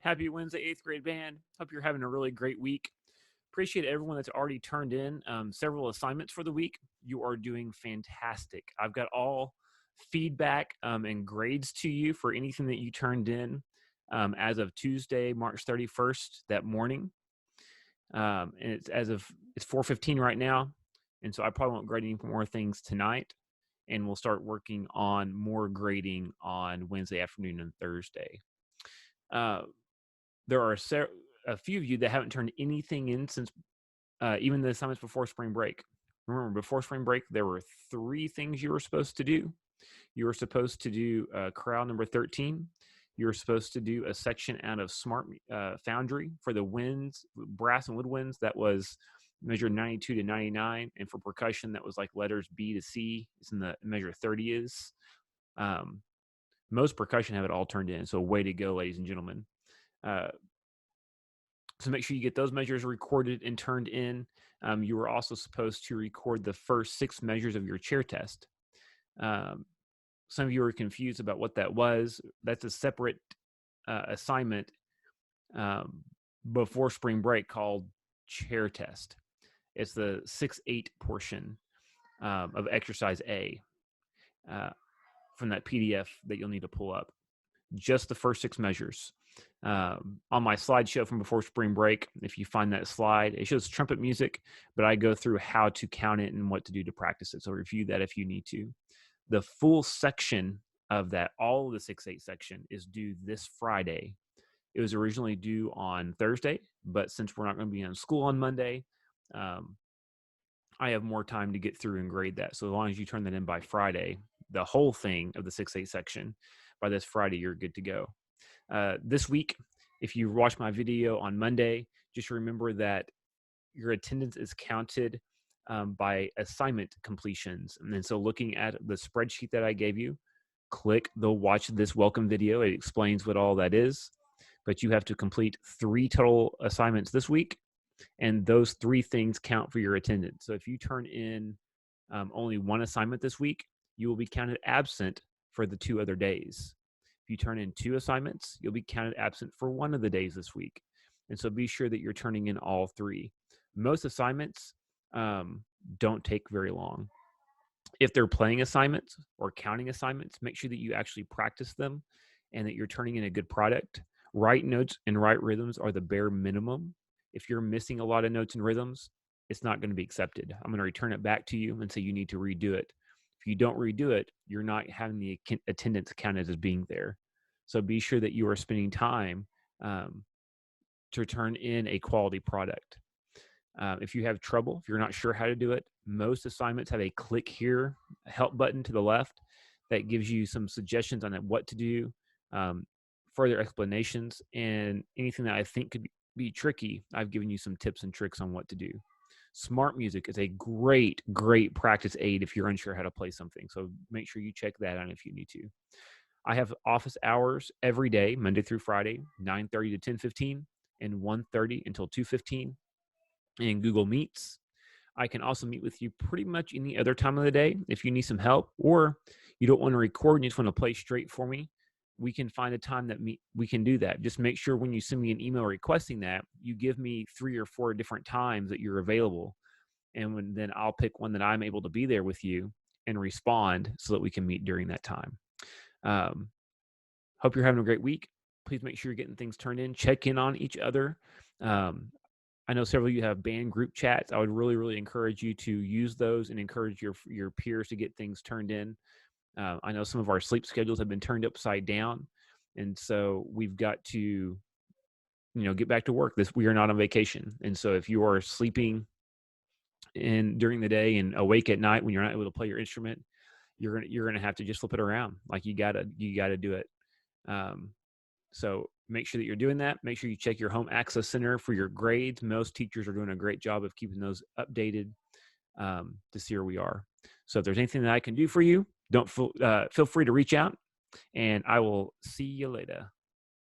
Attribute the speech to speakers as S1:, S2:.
S1: Happy Wednesday, 8th grade band. Hope you're having a really great week. Appreciate everyone that's already turned in several assignments for the week. You are doing fantastic. I've got all feedback and grades to you for anything that you turned in as of Tuesday, March 31st, that morning. And it's 4:15 right now. And so I probably won't grade any more things tonight. And we'll start working on more grading on Wednesday afternoon and Thursday. There are a few of you that haven't turned anything in since even the assignments before spring break. Remember, before spring break, there were 3 things you were supposed to do. You were supposed to do corral number 13. You were supposed to do a section out of Smart Foundry for the winds, brass and woodwinds. That was measure 92 to 99. And for percussion, that was like letters B to C. It's in the measure 30 is. Most percussion have it all turned in. So way to go, ladies and gentlemen. So make sure you get those measures recorded and turned in. You were also supposed to record the first 6 measures of your chair test. Some of you were confused about what that was. That's a separate assignment before spring break called chair test. It's the 6-8 portion of exercise A from that PDF that you'll need to pull up. Just the first 6 measures. On my slideshow from before spring break, if you find that slide, it shows trumpet music, but I go through how to count it and what to do to practice it. So review that if you need to. The full section of that, all of the 6-8 section, is due this Friday. It was originally due on Thursday, but since we're not going to be in school on Monday, I have more time to get through and grade that. So as long as you turn that in by Friday, the whole thing of the 6-8 section, by this Friday, you're good to go. This week, if you watch my video on Monday, just remember that your attendance is counted by assignment completions. And then so looking at the spreadsheet that I gave you, click the watch this welcome video. It explains what all that is. But you have to complete 3 total assignments this week. And those 3 things count for your attendance. So if you turn in only 1 assignment this week, you will be counted absent for the 2 other days. If you turn in 2 assignments, you'll be counted absent for 1 of the days this week. And so be sure that you're turning in all 3. Most assignments don't take very long. If they're playing assignments or counting assignments, make sure that you actually practice them and that you're turning in a good product. Right notes and right rhythms are the bare minimum. If you're missing a lot of notes and rhythms, it's not going to be accepted. I'm going to return it back to you and say you need to redo it. If you don't redo it, you're not having the attendance counted as being there. So be sure that you are spending time to turn in a quality product. If you have trouble, if you're not sure how to do it, most assignments have a click here help button to the left that gives you some suggestions on what to do, further explanations, and anything that I think could be tricky, I've given you some tips and tricks on what to do. Smart Music is a great, great practice aid if you're unsure how to play something. So make sure you check that out if you need to. I have office hours every day, Monday through Friday, 9:30 to 10:15 and 1:30 until 2:15 in Google Meets. I can also meet with you pretty much any other time of the day if you need some help, or you don't want to record and you just want to play straight for me. We can find a time that we can do that. Just make sure when you send me an email requesting that, you give me 3 or 4 different times that you're available. And then I'll pick one that I'm able to be there with you and respond so that we can meet during that time. Hope you're having a great week. Please make sure you're getting things turned in. Check in on each other. I know several of you have band group chats. I would really, really encourage you to use those and encourage your peers to get things turned in. I know some of our sleep schedules have been turned upside down, and so we've got to, get back to work. We are not on vacation, and so if you are sleeping in during the day and awake at night when you're not able to play your instrument, you're gonna have to just flip it around. Like you gotta do it. So make sure that you're doing that. Make sure you check your home access center for your grades. Most teachers are doing a great job of keeping those updated to see where we are. So if there's anything that I can do for you, don't feel free to reach out, and I will see you later.